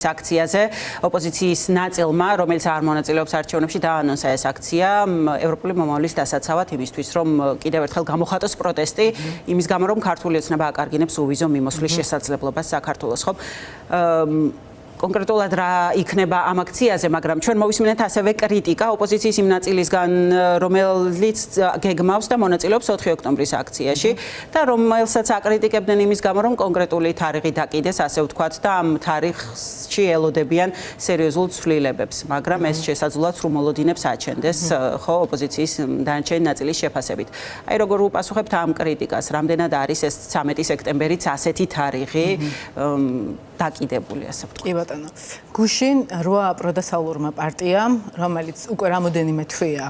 აქციაზე ოპოზიციის ნაწილმა, რომელიც არ მონაწილეობს არჩევნებში, დაანონსა ეს აქცია ევროპული მომავლის დასაცავად იმისთვის, რომ კიდევ ერთხელ გამოხატოს პროტესტი იმის გამო, რომ ქართული ოცნება აკარგინებს უვიზო მიმოსვლის შესაძლებლობას საქართველოს, ხო? კონკრეტულად რა იქნება ამ აქციაზე, მაგრამ ჩვენ მოვისმინეთ ასევე კრიტიკა ოპოზიციის იმ ნაწილისგან, რომელიც გეგმავს და მონაწილეობს 4 ოქტომბრის აქციაში და რომელსაც აკრიტიკებდნენ იმის გამო, რომ კონკრეტული თარიღი დაკიდეს, ასე ვთქვათ, და ამ თარიღში ელოდებიან სერიოზულ ცვლილებებს, მაგრამ ეს შესაძლოა სრულმოლოდინებს აჩენდეს, ხო, ოპოზიციის დანარჩენი ნაწილის შეფასებით. აი როგორ უპასუხებთ ამ კრიტიკას, რამდენად არის ეს 13 სექტემბერიც ასეთი თარიღი დაკიდებული, ასე ვთქვათ. გუშინ 8 პროდასავლურმა პარტიამ, რომელიც უკვე რამოდენიმე თვეა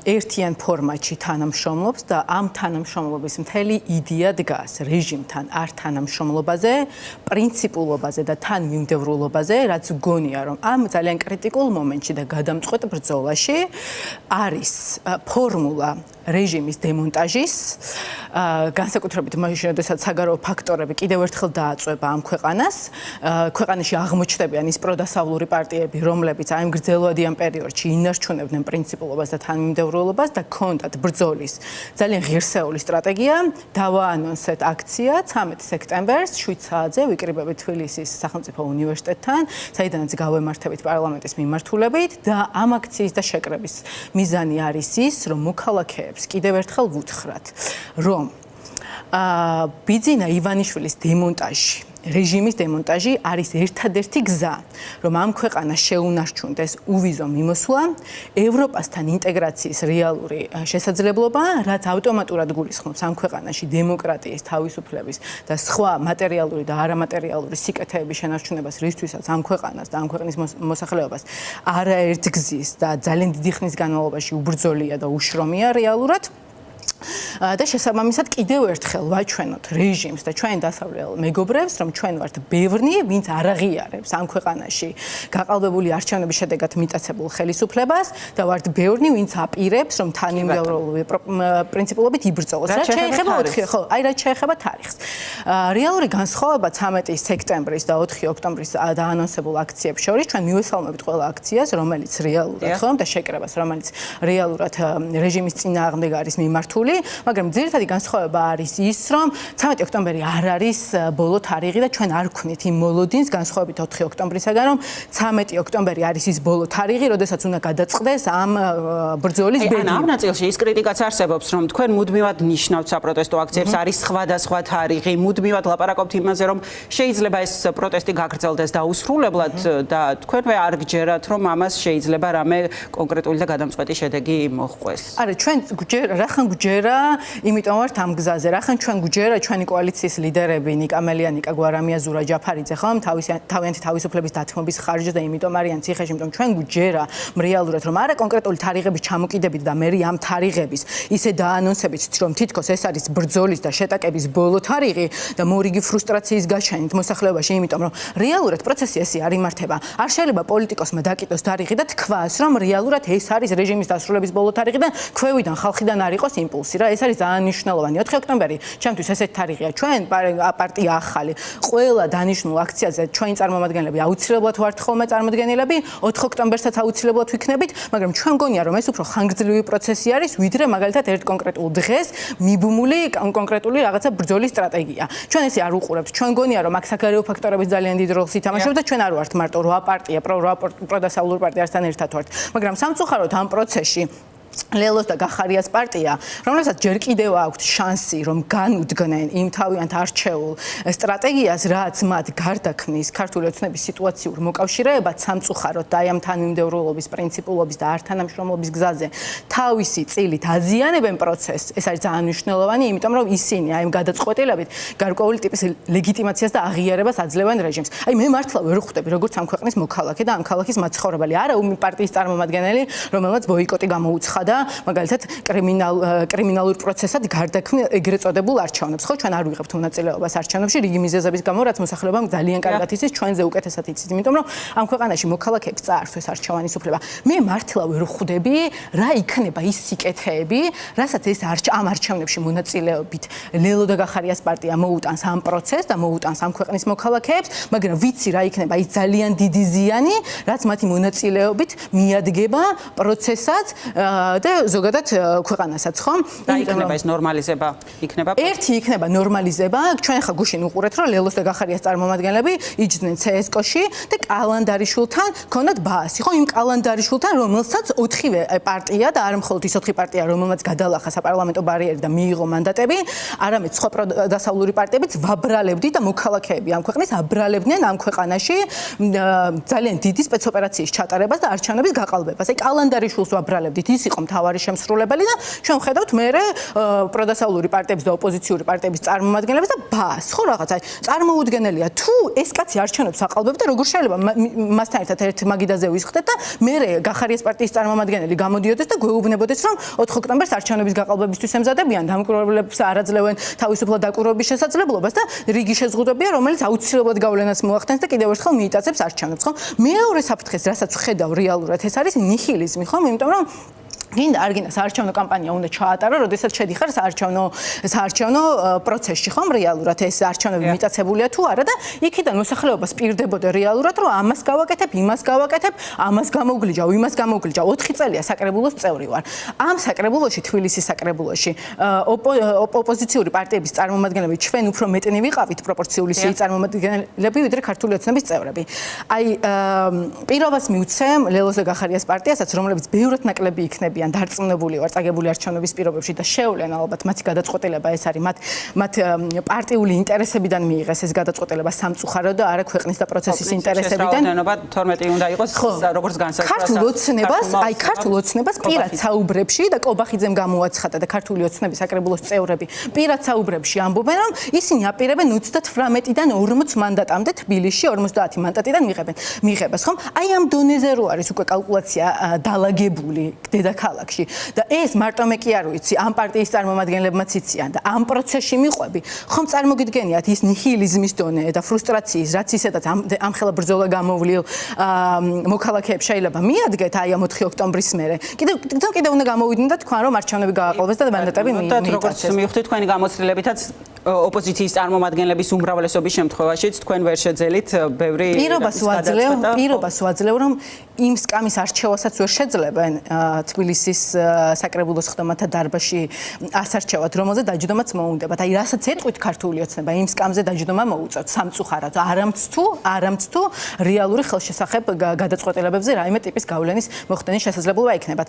ერთიან ფორმატში თანამშრომლობს და ამ თანამშრომლობის მთელი იდეა დგას რეჟიმთან არ თანამშრომლობაზე, პრინციპულობაზე და თანმიმდევრულობაზე, რაც გონია, რომ ამ ძალიან კრიტიკულ მომენტში და გადამწყვეტ ბრძოლაში არის ფორმულა რეჟიმის დემონტაჟის, განსაკუთრებით მაშინ, როდესაც საგარეო ფაქტორები კიდევ ერთხელ დააწვება ამ ქვეყანას, ქვეყანაში აღმოჩნდებიან ის პროდასავლური პარტიები, რომლებიც აი ამ გრძელვადიან პერიოდში ინარჩუნებდნენ პრინციპულობას და თანმიმდევრულობას და ქონდათ ბრძოლის ძალიან ღირსეული სტრატეგია. დავაანონსეთ აქცია 13 სექტემბერს 7 საათზე ვიკრიბებით თბილისის სახელმწიფო უნივერსიტეტთან, საიდანაც გავემართებით პარლამენტის მიმართულებით და ამ აქციის და შეკრების მიზანი არის ის, რომ მოქალაქეებს კიდევ ერთხელ ვუთხრათ, რომ ბიძინა ივანიშვილის დემონტაჟი, რეჟიმის დემონტაჟი არის ერთადერთი გზა, რომ ამ ქვეყანას შეუნარჩუნდეს უვიზო მიმოსვლა, ევროპასთან ინტეგრაციის რეალური შესაძლებლობა, რაც ავტომატურად გულისხმობს ამ ქვეყანაში დემოკრატიის, თავისუფლების და სხვა მატერიალური და არამატერიალური სიკეთეების შენარჩუნებას, რისთვისაც ამ ქვეყანას და ამ ქვეყნის მოსახლეობას არაერთ გზის და ძალიან დიდი ხნის განმავლობაში უბრძოლია და უშრომია რეალურად. და შესაბამისად კიდევ ერთხელ ვაჩვენოთ რეჟიმს და ჩვენ დასავლელ მეგობრებს, რომ ჩვენ ვართ ბევრნი, ვინც არ აღიარებს ამ ქვეყანაში გაყალბებული არჩევნების შედეგად მიტაცებულ ხელისუფლებას და ვართ ბევრნი, ვინც აპირებს, რომ თანმიმდევრული პრინციპულობით იბრძოლოს. რაც შეეხება 4, ხო, აი რაც შეეხება თარიღს. რეალური განსხვავება 13 სექტემბრის და 4 ოქტომბრის დაანონსებულ აქციებს შორის, ჩვენ მივესალმებით ყველა აქციას, რომელიც რეალურად, ხო, და შეკრებას, რომელიც რეალურად რეჟიმის წინააღმდეგ არის მიმართული. მაგრამ ძირითადი განსხვავება არის ის, რომ 13 ოქტომბერი არ არის ბოლო თარიღი და ჩვენ არ ვქნით იმ მოლოდინს განსხვავებით 4 ოქტომბრისაგან, რომ 13 ოქტომბერი არის ის ბოლო თარიღი, როდესაც უნდა გადაწყდეს ამ ბრძოლის ბედი. ამ ნაწილში ის კრიტიკაც არსებობს, რომ თქვენ მუდმივად ნიშნავთ საპროტესტო აქციებს, არის სხვადასხვა თარიღი, მუდმივად ლაპარაკობთ იმაზე, რომ შეიძლება ეს პროტესტი გაგრძელდეს დაუსრულებლად და თქვენვე არ გჯერათ, რომ ამას შეიძლება რამე კონკრეტული და გადამწყვეტი შედეგი მოჰყვეს. არა, ჩვენ რახან გვჯერა, იმიტომ ვართ ამ გზაზე. რახან ჩვენ გვჯერა ჩვენი კოალიციის ლიდერები ნიკა მელია, ნიკა გვარამია, ზურა ჯაფარიძე, ხო, თავიანთი თავისუფლების დათმობის ხარჯზე და იმიტომ არიან ციხეში, იმიტომ ჩვენ გვჯერა რეალურად, რომ არა კონკრეტული თარიღების ჩამოკიდებით და მე ამ თარიღების ისე დაანონსებით, რომ თითქოს ეს არის ბრძოლის და შეტაკების ბოლო თარიღი და მორიგი ფრუსტრაციის გაჩენით მოსახლეობაში, იმიტომ რომ რეალურად პროცესი ესე არ იმართება. არ შეიძლება პოლიტიკოსმა დაკიდოს თარიღი და თქვას, რომ რეალურად ეს არის რეჟიმის დასრულების ბოლო თარიღი და ქვევიდან ხალხიდან არ იყოს იმპულსი. ეს არის ძალიან მნიშვნელოვანი. 4 ოქტომბერი ჩემთვის ესეთი თარიღია. ჩვენ პარტია ახალი, ყველა დანიშნულ აქციაზე ჩვენი წარმომადგენლები აუცილებლად ვართ ხოლმე წარმოდგენილები, 4 ოქტომბერსაც აუცილებლად ვიქნებით, მაგრამ ჩვენ გონია, რომ ეს უფრო ხანგრძლივი პროცესი არის, ვიდრე მაგალითად ერთ კონკრეტულ დღეს მიბმული კონკრეტული რაღაცა ბრძოლის სტრატეგია. ჩვენ ესე არ უყურებთ. ჩვენ გონია, რომ აქ საგარეო ფაქტორების ძალიან დიდ როლს ითამაშებს და ჩვენ არ ვართ მარტო 8 პარტია, პროდასავლურ პარტიასთან ერთად ვართ. მაგრამ სამწუხაროდ ამ პროცესში ლელოს და გახარიას პარტია, რომელსაც ჯერ კიდევ აქვთ შანსი, რომ განუდგნენ იმ თავიანთ არჩეულ სტრატეგიას, რაც მათ გარდაქმნის ქართული ოცნების სიტუაციურ მოკავშირეებად სამწუხაროდ და აი ამ თანმიმდევრულობის, პრინციპულობის და არ თანამშრომლობის გზაზე თავისი წილით აზიანებენ პროცესს. ეს არის ძალიან მნიშვნელოვანი, იმიტომ რომ ისინი აი ამ გადაწყვეტილებით გარკვეული ტიპის ლეგიტიმაციას და აღიარებას აძლევენ რეჟიმს. აი მე მართლა ვერ ხვდები, როგორც ამ ქვეყნის მოქალაქე და ამ ქალაქის მაცხოვრებელი, არა პარტიის წარმომადგენელი, რომელმაც ბოიკოტი გამოუცხადა ეხა და მაგალითად კრიმინალურ პროცესად გარდაქმნილ ეგრეთ წოდებულ არჩევნებს. ხო, ჩვენ არ ვიღებთ მონაწილეობას არჩევნებში რიგი მიზეზების გამო, რაც მოსახლეობამ ძალიან კარგად იცის, ჩვენზე უკეთესად იცის, იმიტომ რომ ამ ქვეყანაში მოქალაქეებს წაართვეს არჩევანის უფლება. მე მართლა ვერ ხვდები, რა იქნება ის სიკეთეები, რასაც ეს ამ არჩევნებში მონაწილეობით ლელო და გახარიას პარტია მოუტანს ამ პროცესს და მოუტანს ამ ქვეყნის მოქალაქეებს, მაგრამ ვიცი რა იქნება ის ძალიან დიდი ზიანი, რაც მათი მონაწილეობით მიადგება პროცესსაც და ზოგადად ქვეყანასაც, ხო? და იქნება ეს ნორმალიზება, იქნება ერთი იქნება ნორმალიზება. ჩვენ ხა გუშინ უყურეთ, რომ ლელოს და გახარიას წარმომადგენლები იჯდნენ CSKO-ში და კალანდარიშვილთან ქონდათ ბაასი, ხო? იმ კალანდარიშვილთან, რომელსაც 4-ვე პარტია და არ მხოლოდ ის 4 პარტია, რომელმაც გადალახა საპარლამენტო ბარიერი და მიიღო მანდატები, არამედ სხვა დასავლური პარტიებიც ვაბრალებდით და მოქალაქეები ამ ქვეყნის აბრალებდნენ ამ ქვეყანაში ძალიან დიდი სპეცოპერაციის ჩატარებას და არჩევნების გაყალბებას. აი კალანდარიშვილს ვაბრალებდით, ის იყო მთავარი შემსრულებელი და ჩვენ ვხედავთ მერე პროდასავლური პარტიების და ოპოზიციური პარტიების წარმომადგენლებს და ბას, ხო რაღაცა წარმოუდგენელია თუ ეს კაცი არჩევნებს აყალბებს და როგორ შეიძლება მასთან ერთად ერთ მაგიდაზე ვისხდეთ და მერე გახარიას პარტიის წარმომადგენელი გამოდიოდეს და გვეუბნებოდეს რომ 4 ოქტომბერს არჩევნების გაყალბებისთვის ემზადებიან დამკვირვებლებს არაძლევენ თავისუფლად დაკვირვების შესაძლებლობას და რიგი შეზღუდვებია რომელიც აუცილებლად გავლენას მოახდენს და კიდევ ერთხელ მიიტაცებს არჩევნებს, ხო? მეორე საფრთხეს, რასაც ვხედავ რეალურად, ეს არის ნიჰილიზმი, ხო? იმიტომ რომ გინდა არ გინდა საარჩევნო კამპანია უნდა ჩაატარო, როდესაც შედიხარ საარჩევნო პროცესში, ხომ რეალურად ეს არჩევნები მიტაცებულია თუ არა და იქიდან მოსახლეობას პირდებოდა რეალურად, რომ ამას გავაკეთებ, იმას გავაკეთებ, ამას გამოვგლიჯავ, იმას გამოვგლიჯავ. 4 წელია საკრებულოს წევრი ვარ. ამ საკრებულოში, თბილისის საკრებულოში, ოპოზიციური პარტიების წარმომადგენლები ჩვენ უფრო მეტნი ვიყავით პროპორციული სიით წარმომადგენლები, ვიდრე ქართული ოცნების წევრები. აი პირობას მივცემ ლელოს და გახარიას პარტიასაც, რომლებიც ბევრად ნაკლები იქნება დარწმუნებული ვარ წაგებული არჩევნების პირობებში და შეუვლენ ალბათ მათი გადაწყვეტილება ეს არის მათ პარტიული ინტერესებიდან მიიღეს ეს გადაწყვეტილება სამწუხაროდ და არა ქვეყნის და პროცესის ინტერესებიდან. რაოდენობა 12 უნდა იყოს როგორც განსაკუთრებით. ქართულ ოცნებას პირად საუბრებში და კობახიძემ გამოაცხადა და ქართული ოცნების საკრებულოს წევრები პირად საუბრებში ამბობენ რომ ისინი აპირებენ 38-დან 40 მანდატამდე თბილისში 50 მანდატიდან მიიღებას, ხომ? აი ამ დონეზე რო არის უკვე კალკულაცია დალაგებული დედაქალაქში და ეს მარტო მე კი არ ვიცი ამ პარტიის წარმომადგენლებმაც იციან და ამ პროცესში მიყვები ხომ წარმოგიდგენიათ ის ნიჰილიზმის დონე და ფრუსტრაციის რაც ისედაც ამ ხელა ბრძოლა გამოვლილ მოქალაქეებს შეიძლება მიადგეთ აი ამ 4 ოქტომბრის მერე კიდევ უნდა გამოვიდნენ და თქვან რომ არჩევნები გააყოლბეს და მანდატები მიიტაცეს. როგორც მივხვდით თქვენი გამოცდილებითაც ოპოზიციის წარმომადგენლების უმრავლესობის შემთხვევაშიც თქვენ ვერ შეძელით ბევრი პირობას ვაძლევ რომ იმ სკამის არჩევასაც ვერ შეძლებენ თბილისის საკრებულოს ხდომათა დარბაზში ასარჩევად, რომელზე დაჯდომაც მოუნდებათ. აი რასაც ეტყვით ქართული ოცნება, იმ სკამზე დაჯდომა მოუწევთ სამწუხაროდ. არამც თუ რეალური ხელშესახებ გადაწყვეტილებებზე რაიმე ტიპის გავლენის მოხდენის შესაძლებლობა იქნებათ.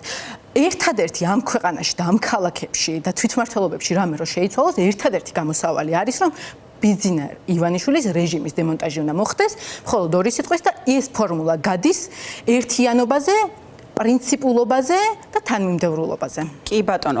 ერთადერთი ამ ქვეყანაში და ამ ქალაქებში და თვითმმართველობებში რამე რო შეიცვალოს, ერთადერთი გამოსავალი არის რომ ბიძინა ივანიშვილის რეჟიმის დემონტაჟი უნდა მოხდეს, მხოლოდ ორი სიტყვის და ეს ფორმულა გადის ერთიანობაზე, პრინციპულობაზე და თანმიმდევრულობაზე. კი ბატონო